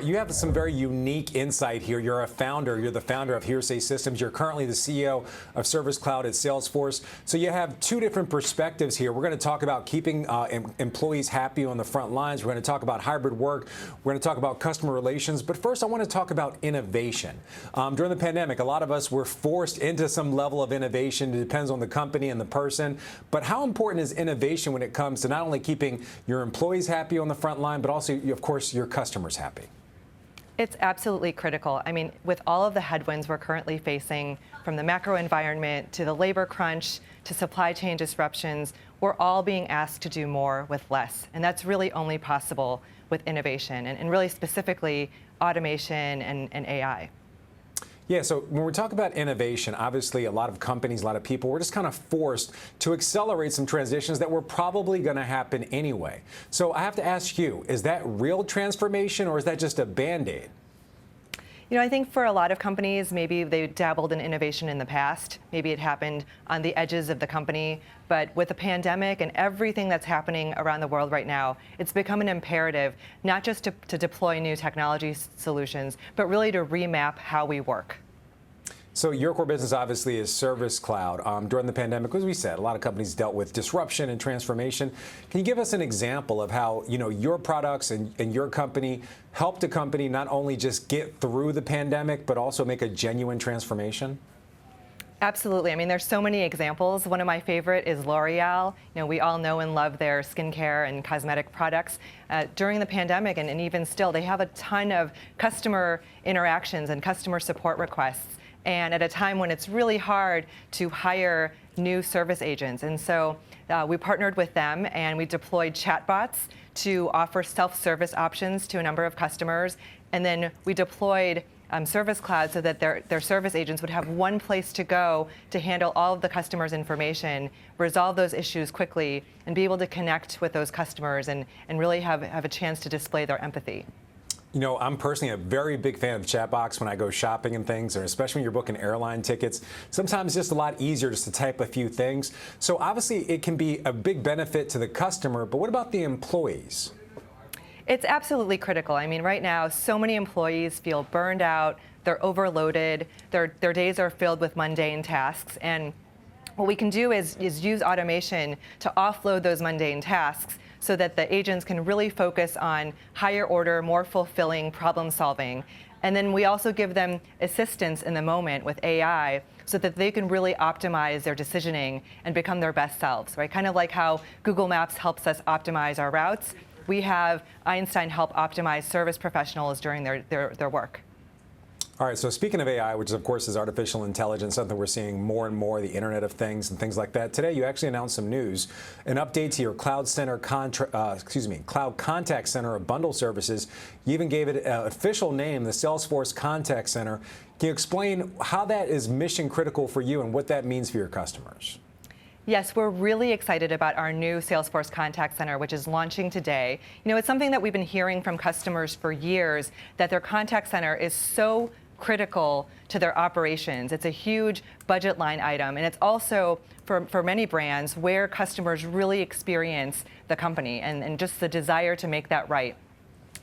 You have some very unique insight here. You're a founder. You're the founder of Hearsay Systems. You're currently the CEO of Service Cloud at Salesforce. So you have two different perspectives here. We're going to talk about keeping employees happy on the front lines. We're going to talk about hybrid work. We're going to talk about customer relations. But first, I want to talk about innovation. During the pandemic, a lot of us were forced into some level of innovation. It depends on the company and the person. But how important is innovation when it comes to not only keeping your employees happy on the front line, but also, of course, your customers happy? It's absolutely critical. I mean, with all of the headwinds we're currently facing, from the macro environment to the labor crunch to supply chain disruptions, we're all being asked to do more with less. And that's really only possible with innovation and really specifically automation and AI. Yeah, so when we talk about innovation, obviously a lot of companies, a lot of people, we're just kind of forced to accelerate some transitions that were probably going to happen anyway. So I have to ask you, is that real transformation or is that just a Band-Aid? You know, I think for a lot of companies, maybe they dabbled in innovation in the past. Maybe it happened on the edges of the company. But with the pandemic and everything that's happening around the world right now, it's become an imperative not just to deploy new technology solutions, but really to remap how we work. So your core business obviously is Service Cloud. During the pandemic, as we said, a lot of companies dealt with disruption and transformation. Can you give us an example of how your products and your company helped a company not only just get through the pandemic, but also make a genuine transformation? Absolutely. I mean, there's so many examples. One of my favorite is L'Oreal. You know, we all know and love their skincare and cosmetic products. During the pandemic and even still, they have a ton of customer interactions and customer support requests. And at a time when it's really hard to hire new service agents. And so we partnered with them and we deployed chatbots to offer self-service options to a number of customers. And then we deployed Service Cloud so that their service agents would have one place to go to handle all of the customers' information, resolve those issues quickly, and be able to connect with those customers and really have a chance to display their empathy. You know, I'm personally a very big fan of chatbots when I go shopping and things, or especially when you're booking airline tickets. Sometimes it's just a lot easier just to type a few things. So obviously it can be a big benefit to the customer, but what about the employees? It's absolutely critical. I mean, right now, so many employees feel burned out, they're overloaded, their days are filled with mundane tasks, and what we can do is use automation to offload those mundane tasks so that the agents can really focus on higher order, more fulfilling problem solving. And then we also give them assistance in the moment with AI so that they can really optimize their decisioning and become their best selves, right? Kind of like how Google Maps helps us optimize our routes. We have Einstein help optimize service professionals during their work. All right, so speaking of AI, which of course is artificial intelligence, something we're seeing more and more, the Internet of Things and things like that. Today, you actually announced some news, an update to your Cloud Contact Center of bundle services. You even gave it an official name, the Salesforce Contact Center. Can you explain how that is mission critical for you and what that means for your customers? Yes, we're really excited about our new Salesforce Contact Center, which is launching today. You know, it's something that we've been hearing from customers for years, that their contact center is so critical to their operations. It's a huge budget line item, and it's also, for many brands, where customers really experience the company and just the desire to make that right.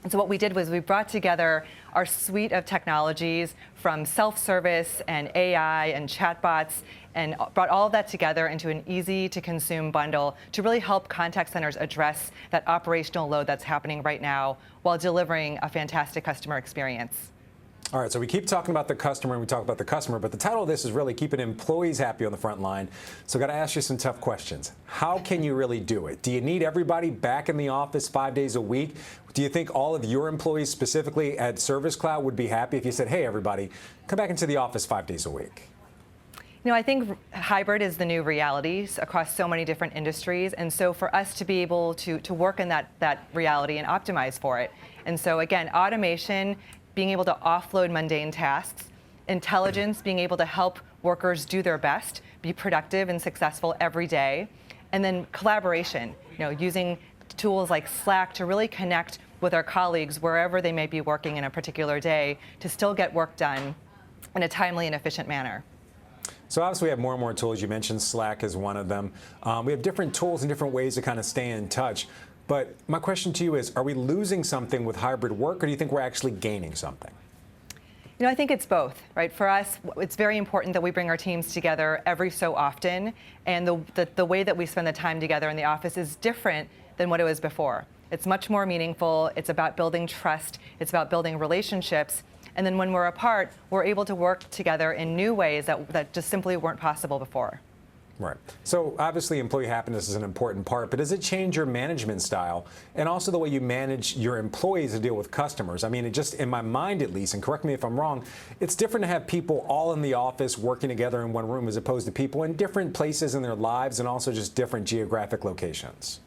And so what we did was we brought together our suite of technologies from self-service and AI and chatbots and brought all of that together into an easy-to-consume bundle to really help contact centers address that operational load that's happening right now while delivering a fantastic customer experience. All right, so we keep talking about the customer and we talk about the customer, but the title of this is really keeping employees happy on the front line. So I've got to ask you some tough questions. How can you really do it? Do you need everybody back in the office 5 days a week? Do you think all of your employees specifically at Service Cloud would be happy if you said, hey, everybody, come back into the office 5 days a week? You know, I think hybrid is the new reality across so many different industries. And so for us to be able to work in that reality and optimize for it. And so again, automation, being able to offload mundane tasks, intelligence, being able to help workers do their best, be productive and successful every day, and then collaboration, using tools like Slack to really connect with our colleagues wherever they may be working in a particular day to still get work done in a timely and efficient manner. So obviously we have more and more tools. You mentioned Slack is one of them. We have different tools and different ways to kind of stay in touch. But my question to you is, are we losing something with hybrid work, or do you think we're actually gaining something? I think it's both, right? For us, it's very important that we bring our teams together every so often, and the way that we spend the time together in the office is different than what it was before. It's much more meaningful. It's about building trust. It's about building relationships. And then when we're apart, we're able to work together in new ways that just simply weren't possible before. Right. So obviously employee happiness is an important part, but does it change your management style and also the way you manage your employees to deal with customers? I mean, it just, in my mind at least, and correct me if I'm wrong, it's different to have people all in the office working together in one room as opposed to people in different places in their lives and also just different geographic locations.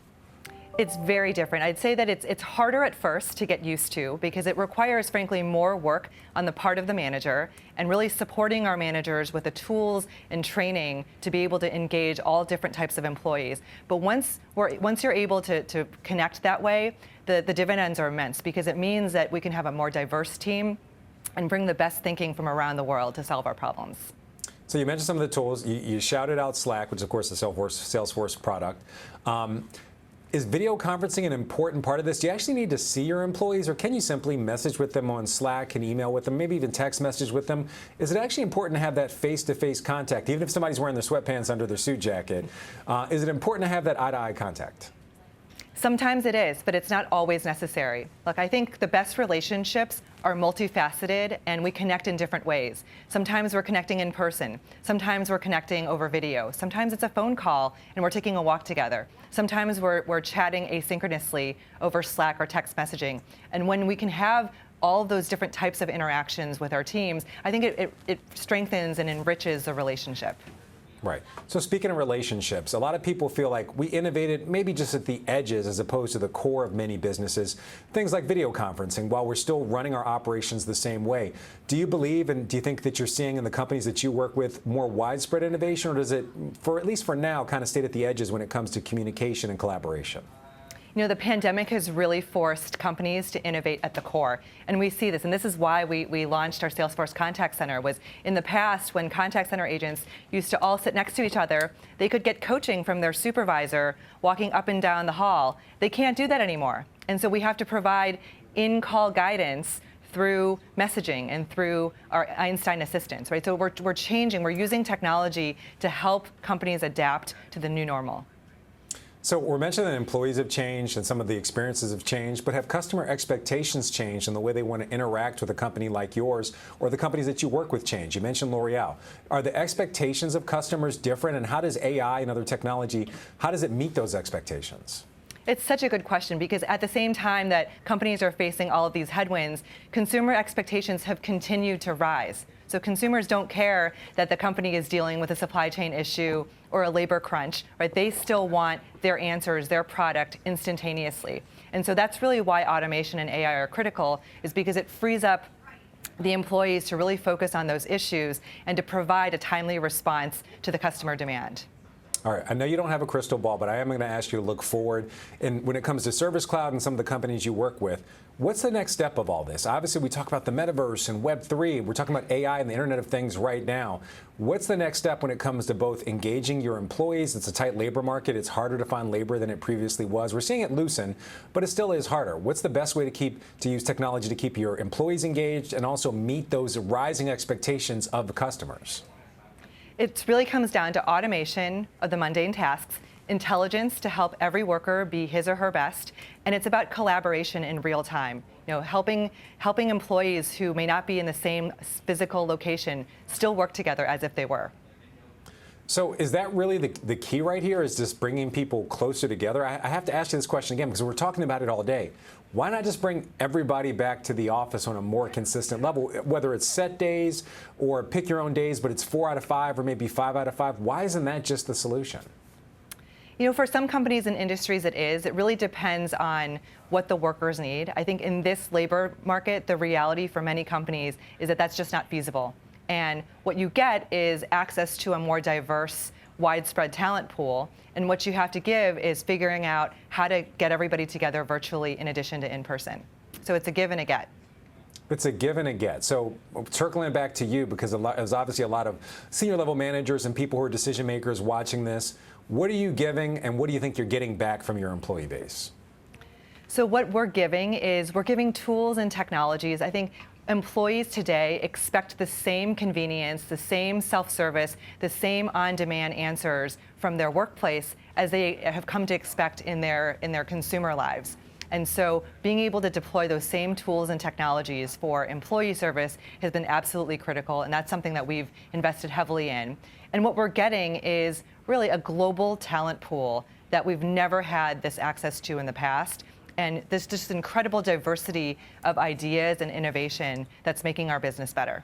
It's very different. I'd say that it's harder at first to get used to because it requires, frankly, more work on the part of the manager and really supporting our managers with the tools and training to be able to engage all different types of employees. But once you're able to connect that way, the dividends are immense because it means that we can have a more diverse team and bring the best thinking from around the world to solve our problems. So you mentioned some of the tools. You shouted out Slack, which is, of course, the Salesforce product. Is video conferencing an important part of this? Do you actually need to see your employees, or can you simply message with them on Slack, can email with them, maybe even text message with them? Is it actually important to have that face-to-face contact, even if somebody's wearing their sweatpants under their suit jacket? Is it important to have that eye-to-eye contact? Sometimes it is, but it's not always necessary. Look, I think the best relationships are multifaceted and we connect in different ways. Sometimes we're connecting in person. Sometimes we're connecting over video. Sometimes it's a phone call and we're taking a walk together. Sometimes we're chatting asynchronously over Slack or text messaging. And when we can have all of those different types of interactions with our teams, I think it strengthens and enriches the relationship. Right. So speaking of relationships, a lot of people feel like we innovated maybe just at the edges as opposed to the core of many businesses, things like video conferencing, while we're still running our operations the same way. Do you believe and do you think that you're seeing in the companies that you work with more widespread innovation, or does it, at least for now, kind of stay at the edges when it comes to communication and collaboration? The pandemic has really forced companies to innovate at the core. And we see this, and this is why we launched our Salesforce Contact Center. Was in the past, when contact center agents used to all sit next to each other, they could get coaching from their supervisor walking up and down the hall. They can't do that anymore. And so we have to provide in-call guidance through messaging and through our Einstein assistants, right? So we're changing, we're using technology to help companies adapt to the new normal. So we're mentioning that employees have changed and some of the experiences have changed, but have customer expectations changed in the way they want to interact with a company like yours or the companies that you work with change? You mentioned L'Oreal. Are the expectations of customers different, and how does AI and other technology, how does it meet those expectations? It's such a good question because at the same time that companies are facing all of these headwinds, consumer expectations have continued to rise. So consumers don't care that the company is dealing with a supply chain issue or a labor crunch, right? They still want their answers, their product instantaneously. And so that's really why automation and AI are critical, is because it frees up the employees to really focus on those issues and to provide a timely response to the customer demand. All right, I know you don't have a crystal ball, but I am going to ask you to look forward. And when it comes to Service Cloud and some of the companies you work with, what's the next step of all this? Obviously, we talk about the metaverse and Web3. We're talking about AI and the Internet of Things right now. What's the next step when it comes to both engaging your employees? It's a tight labor market. It's harder to find labor than it previously was. We're seeing it loosen, but it still is harder. What's the best way to use technology to keep your employees engaged and also meet those rising expectations of the customers? It really comes down to automation of the mundane tasks, intelligence to help every worker be his or her best, and it's about collaboration in real time. Helping employees who may not be in the same physical location still work together as if they were. So is that really the key right here, is just bringing people closer together? I have to ask you this question again because we're talking about it all day. Why not just bring everybody back to the office on a more consistent level, whether it's set days or pick your own days, but it's 4 out of 5 or maybe 5 out of 5? Why isn't that just the solution? For some companies and industries it is. It really depends on what the workers need. I think in this labor market, the reality for many companies is that that's just not feasible. And what you get is access to a more diverse, widespread talent pool. And what you have to give is figuring out how to get everybody together virtually in addition to in person. So it's a give and a get. It's a give and a get. So circling back to you, because there's obviously a lot of senior level managers and people who are decision makers watching this. What are you giving and what do you think you're getting back from your employee base? So what we're giving tools and technologies. I think employees today expect the same convenience, the same self-service, the same on-demand answers from their workplace as they have come to expect in their consumer lives. And so being able to deploy those same tools and technologies for employee service has been absolutely critical, and that's something that we've invested heavily in. And what we're getting is really a global talent pool that we've never had this access to in the past. And there's just incredible diversity of ideas and innovation that's making our business better.